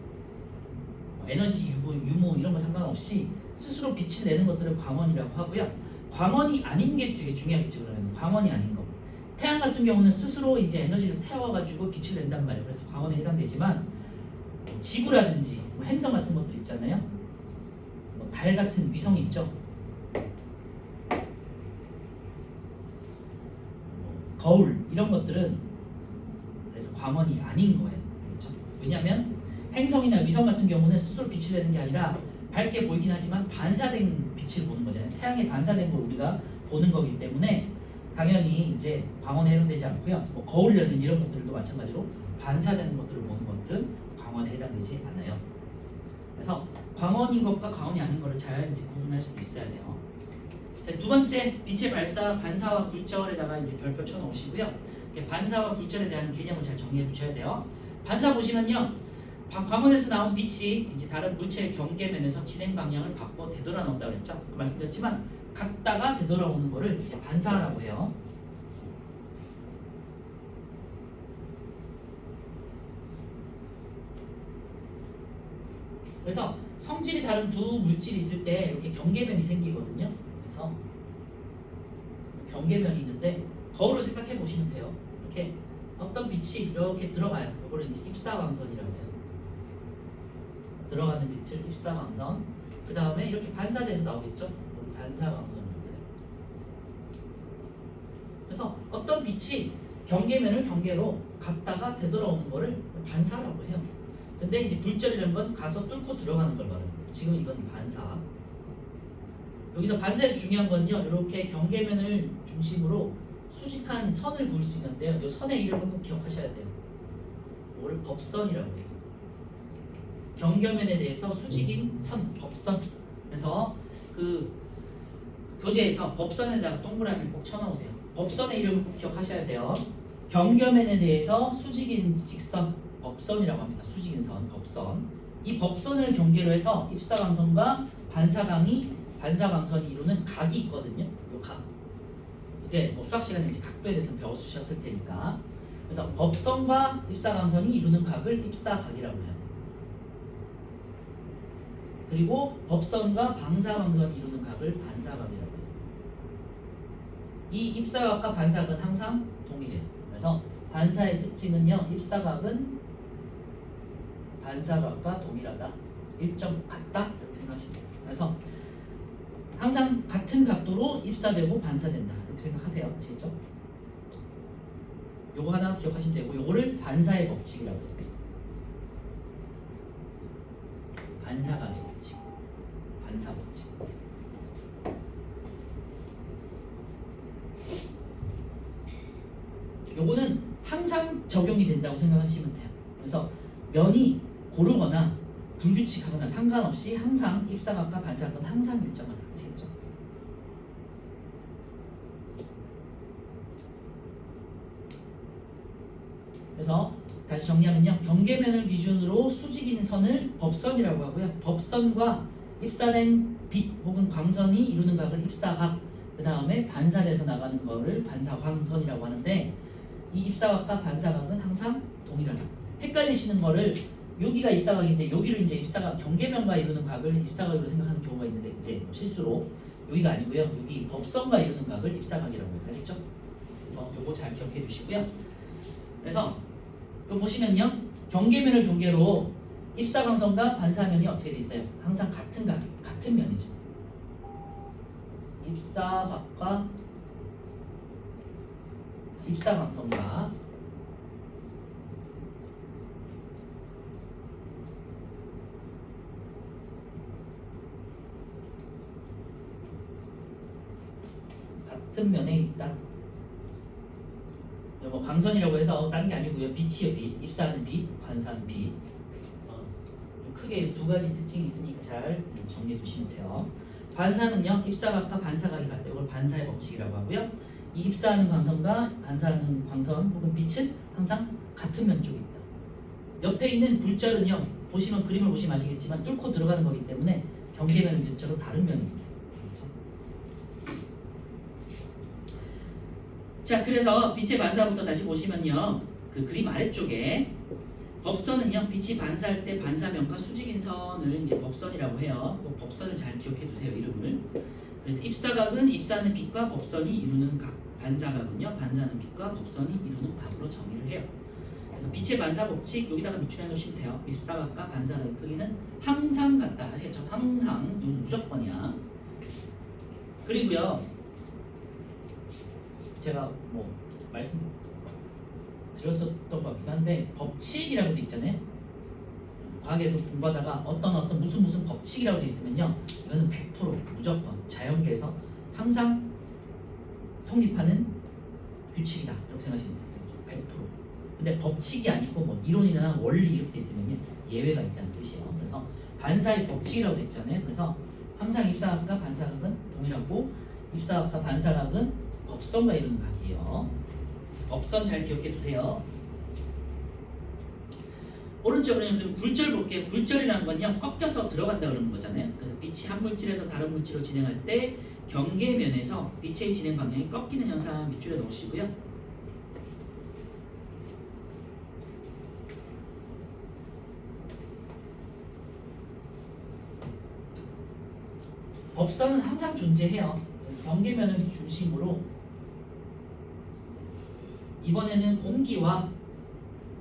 에너지 유무 이런 거 상관없이 스스로 빛을 내는 것들을 광원이라고 하고요. 광원이 아닌 게 되게 중요하겠죠. 그러면 광원이 아닌 거. 태양 같은 경우는 스스로 이제 에너지를 태워가지고 빛을 낸단 말이에요. 그래서 광원에 해당되지만, 지구라든지 뭐 행성 같은 것들 있잖아요. 뭐 달 같은 위성 있죠. 거울 이런 것들은 그래서 광원이 아닌 거예요. 그렇죠? 왜냐하면 행성이나 위성 같은 경우는 스스로 빛을 내는 게 아니라 밝게 보이긴 하지만 반사된 빛을 보는 거잖아요. 태양에 반사된 걸 우리가 보는 거기 때문에 당연히 이제 광원에 해당되지 않고요. 뭐 거울이라든지 이런 것들도 마찬가지로 반사되는 것들을 보는 것들은 광원에 해당되지 않아요. 그래서 광원인 것과 광원이 아닌 것을 잘 이제 구분할 수 있어야 돼요. 자, 두 번째, 빛의 발사, 반사와 굴절에다가 이제 별표 쳐 놓으시고요. 반사와 굴절에 대한 개념을 잘 정리해 두셔야 돼요. 반사 보시면요, 광원에서 나온 빛이 이제 다른 물체의 경계면에서 진행 방향을 바꿔 되돌아 나온다고 그랬죠. 말씀드렸지만 갔다가 되돌아오는 거를 이제 반사라고 해요. 그래서 성질이 다른 두 물질이 있을 때 이렇게 경계면이 생기거든요. 그래서 경계면이 있는데 거울을 생각해 보시면 돼요. 이렇게 어떤 빛이 이렇게 들어가요. 이거를 이제 입사광선이라고 해요. 들어가는 빛을 입사광선. 그 다음에 이렇게 반사돼서 나오겠죠. 반사광선입니다. 그래서 어떤 빛이 경계면을 경계로 갔다가 되돌아오는 거를 반사라고 해요. 근데 이제 굴절이라는 건 가서 뚫고 들어가는 걸 말하는 거예요. 지금 이건 반사. 여기서 반사에서 중요한 건요, 이렇게 경계면을 중심으로 수직한 선을 그을 수 있는데요. 이 선의 이름은 꼭 기억하셔야 돼요. 뭐를 법선이라고 해요. 경계면에 대해서 수직인 선, 법선. 그래서 그 교재에서 법선에다가 동그라미를 꼭 쳐놓으세요. 법선의 이름을 꼭 기억하셔야 돼요. 경계면에 대해서 수직인 직선, 법선이라고 합니다. 수직인 선, 법선. 이 법선을 경계로 해서 입사광선과 반사광선이 이루는 각이 있거든요. 요 각. 이제 뭐 수학 시간에 이제 각도에 대해서 배워주셨을 테니까. 그래서 법선과 입사광선이 이루는 각을 입사각이라고 해요. 그리고 법선과 방사광선이 이루는 각을 반사각이라고 해요. 이 입사각과 반사각은 항상 동일해요. 그래서 반사의 특징은요, 입사각은 반사각과 동일하다, 일정 같다 이렇게 생각하시면 돼요. 그래서 항상 같은 각도로 입사되고 반사된다 이렇게 생각하세요. 아시겠죠? 요거 하나 기억하시면 되고, 요거를 반사의 법칙이라고 해요. 반사각의 법칙, 반사 법칙. 요거는 항상 적용이 된다고 생각하시면 돼요. 그래서 면이 고르거나 불규칙하거나 상관없이 항상 입사각과 반사각은 항상 일정하다. 아시겠죠? 그래서 다시 정리하면요, 경계면을 기준으로 수직인 선을 법선이라고 하고요, 법선과 입사된 빛 혹은 광선이 이루는 각을 입사각, 그 다음에 반사돼서 나가는 거를 반사광선이라고 하는데, 이 입사각과 반사각은 항상 동일하다. 헷갈리시는 거를, 여기가 입사각인데 여기를 이제 입사각, 경계면과 이루는 각을 입사각으로 생각하는 경우가 있는데, 이제 실수로 여기가 아니고요, 여기 법선과 이루는 각을 입사각이라고 해요. 알겠죠? 그래서 요거 잘 기억해 주시고요. 그래서 요 보시면요, 경계면을 경계로 입사광선과 반사면이 어떻게 돼 있어요? 항상 같은 면이죠. 입사각과 입사광선과 같은 면에 있다. 뭐 광선이라고 해서 다른 게 아니고요, 빛이요, 빛. 입사하는 빛, 관사하는 빛. 크게 두 가지 특징이 있으니까 잘 정리해 두시면 돼요. 반사는요, 입사각과 반사각이 같다. 이걸 반사의 법칙이라고 하고요. 이 입사하는 광선과 반사하는 광선 혹은 빛은 항상 같은 면 쪽에 있다. 옆에 있는 굴절은요, 보시면 그림을 보시면 아시겠지만 뚫고 들어가는 거기 때문에 경계면은 면적으로 다른 면이 있어요. 그렇죠? 자, 그래서 빛의 반사부터 다시 보시면요, 그 그림 아래쪽에 법선은요, 빛이 반사할 때 반사면과 수직인 선을 이제 법선이라고 해요. 그 법선을 잘 기억해 두세요, 이름을. 그래서 입사각은 입사하는 빛과 법선이 이루는 각, 반사각은요, 반사하는 빛과 법선이 이루는 각으로 정의를 해요. 그래서 빛의 반사 법칙 여기다가 밑줄해 놓으시면 돼요. 입사각과 반사각의 크기는 항상 같다. 아시겠죠? 항상, 이건 무조건이야. 그리고요, 제가 뭐 말씀 드렸었던 것 같기도 한데, 법칙이라고 돼 있잖아요. 과학에서 공부하다가 어떤 무슨 법칙이라고 돼 있으면요, 이거는 100% 무조건 자연계에서 항상 성립하는 규칙이다 이렇게 생각하시면 돼요. 100%. 근데 법칙이 아니고 뭐 이론이나 원리 이렇게 돼 있으면요, 예외가 있다는 뜻이에요. 그래서 반사의 법칙이라고 돼 있잖아요. 그래서 항상 입사각과 반사각은 동일하고, 입사각과 반사각은 법선과 이루는 각이에요. 법선 잘 기억해 두세요. 오른쪽으로는 좀 굴절 볼게요. 굴절이라는 건요, 꺾여서 들어간다 그러는 거잖아요. 그래서 빛이 한 물질에서 다른 물질로 진행할 때 경계면에서 빛의 진행 방향이 꺾이는 현상 밑줄에 넣으시고요. 법선은 항상 존재해요. 경계면을 중심으로 이번에는 공기와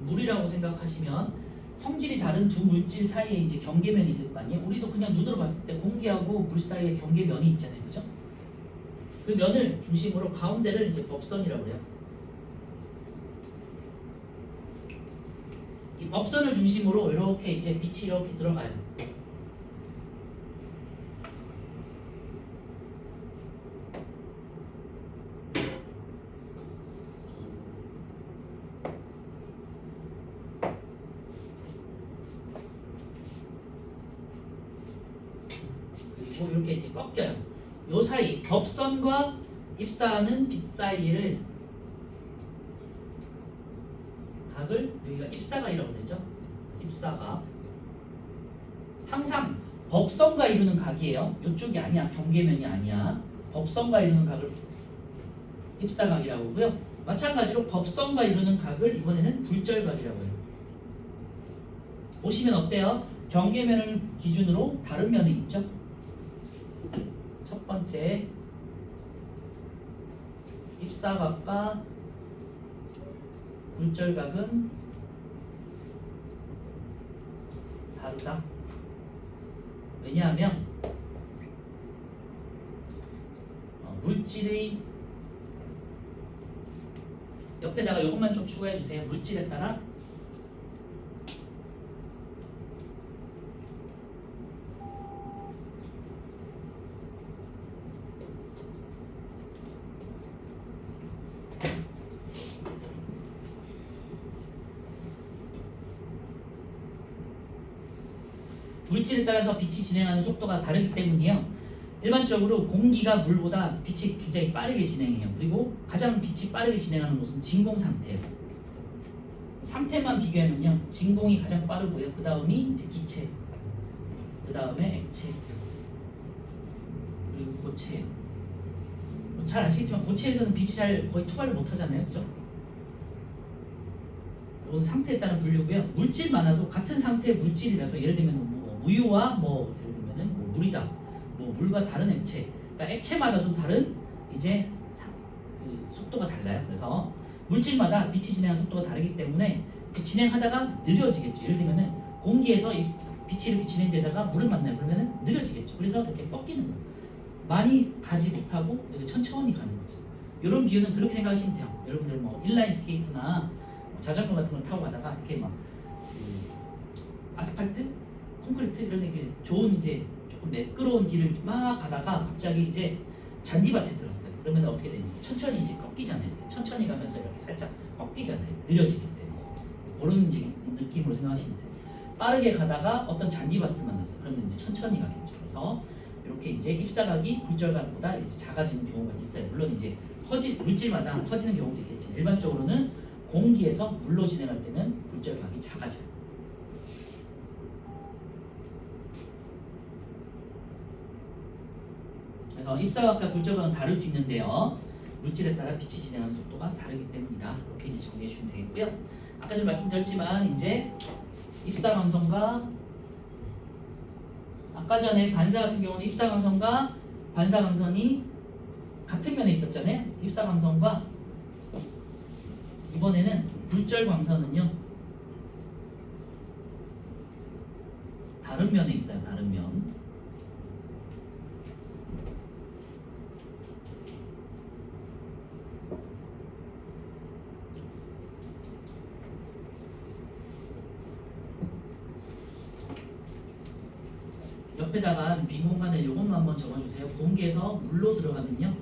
물이라고 생각하시면 성질이 다른 두 물질 사이에 이제 경계면이 있을 거 아니에요? 우리도 그냥 눈으로 봤을 때 공기하고 물 사이에 경계면이 있잖아요, 그죠? 그 면을 중심으로 가운데를 이제 법선이라고 해요. 이 법선을 중심으로 이렇게 이제 빛이 이렇게 들어가요. 그리고 이렇게 이제 꺾여요. 요 사이 법선과 입사하는 빛 사이를 각을 여기가 입사각이라고 되죠. 입사각. 항상 법선과 이루는 각이에요. 이쪽이 아니야. 경계면이 아니야. 법선과 이루는 각을 입사각이라고 하고요. 마찬가지로 법선과 이루는 각을 이번에는 굴절각이라고 해요. 보시면 어때요? 경계면을 기준으로 다른 면이 있죠. 첫 번째 입사각과 굴절각은 다르다. 왜냐하면 물질의 옆에다가 이것만 좀 추가해 주세요. 물질에 따라 물질에 따라서 빛이 진행하는 속도가 다르기 때문이에요. 일반적으로 공기가 물보다 빛이 굉장히 빠르게 진행해요. 그리고 가장 빛이 빠르게 진행하는 곳은 진공 상태예요. 상태만 비교하면요, 진공이 가장 빠르고요. 그 다음이 이제 기체, 그 다음에 액체, 그리고 고체예요. 잘 아시겠지만 고체에서는 빛이 잘 거의 투과를 못 하잖아요, 그죠? 이건 상태에 따른 분류고요. 물질 많아도 같은 상태의 물질이라도 예를 들면 우유와 예를 들면은 물이다, 물과 다른 액체, 그러니까 액체마다도 다른 이제 그 속도가 달라요. 그래서 물질마다 빛이 진행하는 속도가 다르기 때문에 진행하다가 느려지겠죠. 예를 들면은 공기에서 이 빛이 이렇게 진행되다가 물을 만나요. 그러면은 느려지겠죠. 그래서 이렇게 꺾이는 거예요. 많이 가지 못하고 천천히 가는 거죠. 이런 비유는 그렇게 생각하시면 돼요. 여러분들 인라인 스케이트나 자전거 같은 걸 타고 가다가 이렇게 아스팔트, 콘크리트 이런 이렇게 좋은 이제 조금 매끄러운 길을 막 가다가 갑자기 이제 잔디밭에 들었어요. 그러면 어떻게 되냐? 천천히 이제 꺾이잖아요. 천천히 가면서 이렇게 살짝 꺾이잖아요. 느려지기 때문에. 그런 이제 느낌으로 생각하시면 돼요. 빠르게 가다가 어떤 잔디밭을 만났어요. 그러면 이제 천천히 가겠죠. 그래서 이렇게 이제 입사각이 굴절각보다 이제 작아지는 경우가 있어요. 물론 이제 물질마다 커지는 경우도 있겠지만 일반적으로는 공기에서 물로 진행할 때는 굴절각이 작아져요. 그래서 입사각과 굴절각은 다를 수 있는데요. 물질에 따라 빛이 진행하는 속도가 다르기 때문이다. 이렇게 이제 정리해 주시면 되겠고요. 아까 전에 말씀드렸지만 이제 입사광선과 아까 전에 반사 같은 경우는 입사광선과 반사광선이 같은 면에 있었잖아요. 입사광선과 이번에는 굴절광선은요 다른 면에 있어요. 다른 면. 옆에다가 빈 공간에 이것만 한번 적어주세요. 공기에서 물로 들어가면요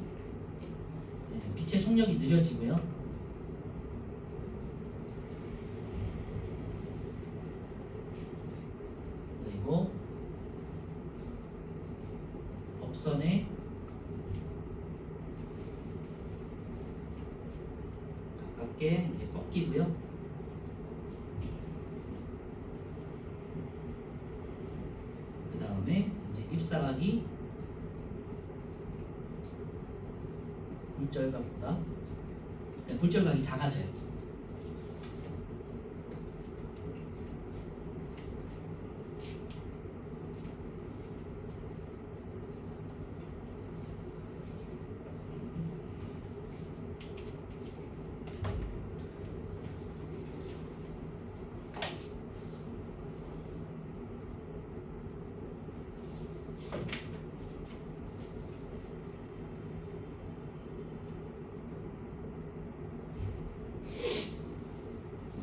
빛의 속력이 느려지고요. 그리고 법선에 가깝게 이제 꺾이고요. 그 다음에 이제 입사각이 굴절각보다 굴절각이 작아져요.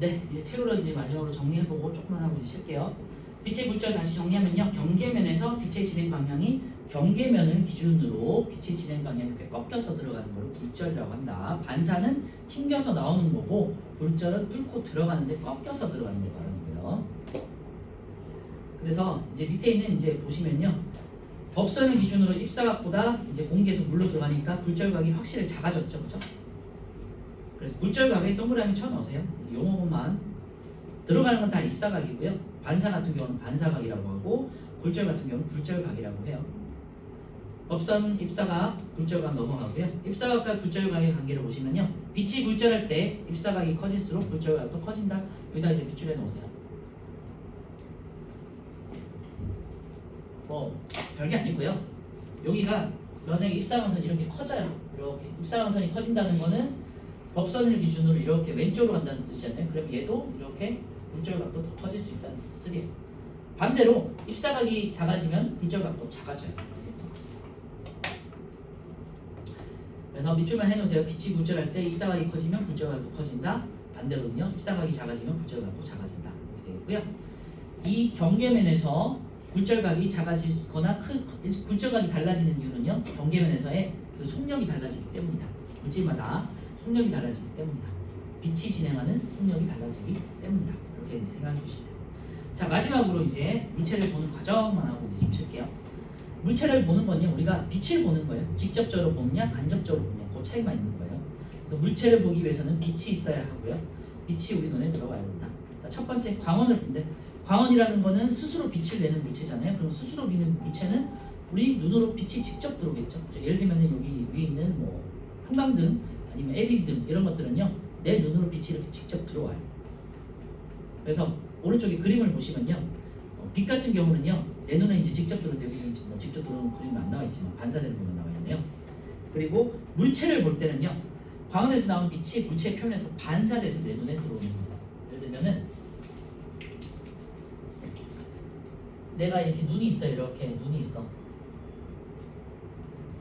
네, 이제 책으로 이제 마지막으로 정리해보고 조금만 하고 이제 쉴게요. 빛의 굴절 다시 정리하면요. 경계면에서 빛의 진행 방향이 경계면을 기준으로 빛의 진행 방향이 이렇게 꺾여서 들어가는 걸 굴절이라고 한다. 반사는 튕겨서 나오는 거고 굴절은 뚫고 들어가는데 꺾여서 들어가는 걸 말하는 거예요. 그래서 이제 밑에 있는 이제 보시면요. 법선을 기준으로 입사각보다 이제 공기에서 물로 들어가니까 굴절각이 확실히 작아졌죠, 그죠? 그래서 굴절각에 동그라미 쳐 넣으세요. 용어만 들어가는 건 다 입사각이고요. 반사 같은 경우는 반사각이라고 하고 굴절 같은 경우는 굴절각이라고 해요. 법선 입사각, 굴절각 넘어가고요. 입사각과 굴절각의 관계를 보시면요. 빛이 굴절할 때 입사각이 커질수록 굴절각도 커진다. 여기다 이제 빗줄해 놓으세요. 뭐 별게 아니고요. 여기가 만약에 입사광선이 이렇게 커져요. 이렇게 입사광선이 커진다는 거는 법선을 기준으로 이렇게 왼쪽으로 간다는 뜻이잖아요. 그럼 얘도 이렇게 굴절각도 더 커질 수 있다는 뜻이에요. 반대로 입사각이 작아지면 굴절각도 작아져요. 그래서 밑줄만 해놓으세요. 빛이 굴절할 때 입사각이 커지면 굴절각도 커진다. 반대로는요. 입사각이 작아지면 굴절각도 작아진다. 이렇게 되겠고요. 이 경계면에서 굴절각이 작아지거나 굴절각이 달라지는 이유는요. 경계면에서의 그 속력이 달라지기 때문이다. 물질마다 속력이 달라지기 때문이다. 빛이 진행하는 속력이 달라지기 때문이다. 이렇게 이제 생각해 주시면 돼요. 자, 마지막으로 이제 물체를 보는 과정만 하고 이제 좀 쉴게요. 물체를 보는 건요. 우리가 빛을 보는 거예요. 직접적으로 보느냐 간접적으로 보느냐 그 차이만 있는 거예요. 그래서 물체를 보기 위해서는 빛이 있어야 하고요. 빛이 우리 눈에 들어와야 된다. 자, 첫 번째 광원을 본데 광원이라는 거는 스스로 빛을 내는 물체잖아요. 그럼 스스로 비는 물체는 우리 눈으로 빛이 직접 들어오겠죠. 예를 들면 여기 위에 있는 뭐 형광등 아니면 LED 이런 것들은요. 내 눈으로 빛이 이렇게 직접 들어와요. 그래서 오른쪽에 그림을 보시면요. 빛 같은 경우는요. 내 눈에 이제 직접 들어오는 여기는 뭐 직접 들어오는 그림은 안 나와 있지만 반사되는 부분 나와 있네요. 그리고 물체를 볼 때는요. 광원에서 나온 빛이 물체의 표면에서 반사돼서 내 눈에 들어오는 겁니다. 예를 들면은 내가 이렇게 눈이 있어요. 이렇게 눈이 있어.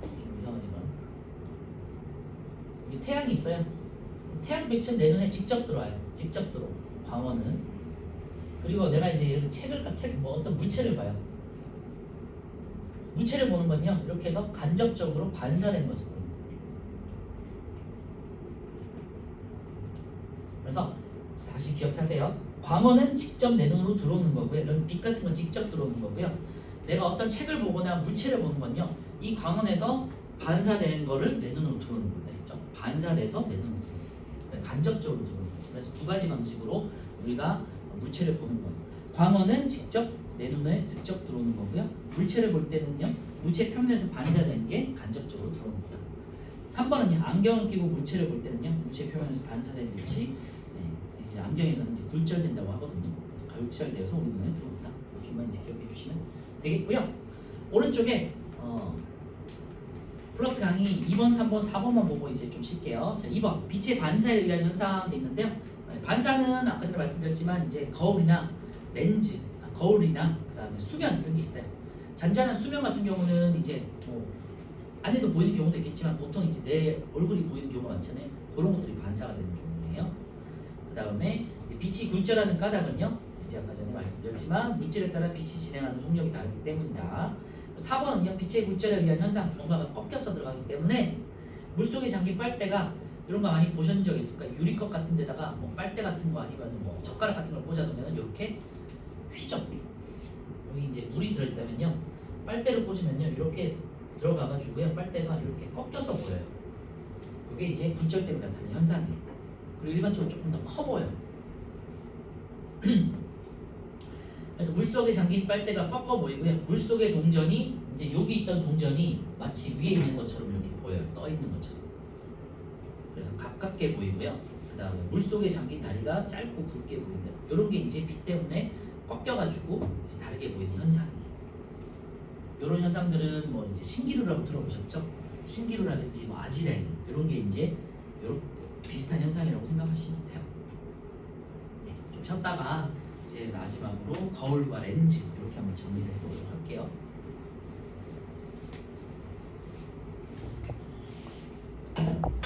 좀 이상하지만 여기 태양이 있어요. 태양빛은 내 눈에 직접 들어와요. 직접 들어오. 광원은. 그리고 내가 이제 뭐 어떤 물체를 봐요. 물체를 보는 건요. 이렇게 해서 간접적으로 반사된 것을 보는 거예요. 그래서 다시 기억하세요. 광원은 직접 내 눈으로 들어오는 거고요. 이런 빛 같은 건 직접 들어오는 거고요. 내가 어떤 책을 보거나 물체를 보는 건요. 이 광원에서 반사된 거를 내 눈으로 들어오는 거예요. 그렇죠? 반사돼서 내 눈으로 들어오는 거예요. 간접적으로 들어오는 거예요. 그래서 두 가지 방식으로 우리가 물체를 보는 거예요. 광원은 직접 내 눈에 직접 들어오는 거고요. 물체를 볼 때는요. 물체 표면에서 반사된 게 간접적으로 들어오는 거다. 3번은요. 안경을 끼고 물체를 볼 때는요. 물체 표면에서 반사된 빛이 안경에서는 이제 굴절된다고 하거든요. 굴절되어서 우리 눈에 들어온다. 이렇게만 이제 기억해 주시면 되겠고요. 오른쪽에 플러스 강의 2번, 3번, 4번만 보고 이제 좀 쉴게요. 자, 2번 빛의 반사에 의한 현상이 있는데요. 반사는 아까 전에 말씀드렸지만 이제 거울이나 렌즈, 거울이나 그다음에 수면 이런 게 있어요. 잔잔한 수면 같은 경우는 이제 뭐 안에도 보이는 경우도 있겠지만 보통 이제 내 얼굴이 보이는 경우가 많잖아요. 그런 것들이 반사가 되는 경우예요. 그 다음에 빛이 굴절하는 까닭은요. 이제 아까 전에 말씀드렸지만 물질에 따라 빛이 진행하는 속력이 다르기 때문이다. 4번은요. 빛의 굴절에 의한 현상, 뭔가가 꺾여서 들어가기 때문에 물속에 잠긴 빨대가 이런 거 많이 보신 적 있을까요? 유리컵 같은 데다가 뭐 빨대 같은 거 아니면 뭐 젓가락 같은 걸 꽂아두면 이렇게 휘죠. 여기 이제 물이 들어있다면요. 빨대를 꽂으면요. 이렇게 들어가가지고요. 빨대가 이렇게 꺾여서 보여요. 이게 이제 굴절 때문에 나타나는 현상이에요. 그리고 일반적으로 조금 더 커 보여요. 그래서 물속에 잠긴 빨대가 꺾어 보이고요. 물속의 동전이 이제 여기 있던 동전이 마치 위에 있는 것처럼 이렇게 보여요. 떠 있는 것처럼. 그래서 가깝게 보이고요. 그 다음에 물속에 잠긴 다리가 짧고 굵게 보인다. 이런 게 이제 빛 때문에 꺾여가지고 이제 다르게 보이는 현상이에요. 이런 현상들은 뭐 이제 신기루라고 들어보셨죠? 신기루라든지 뭐 아지랭이 이런 게 이제 이런 비슷한 현상이라고 생각하시면 돼요. 네, 좀 쉬었다가 이제 마지막으로 거울과 렌즈 이렇게 한번 정리를 해보도록 할게요.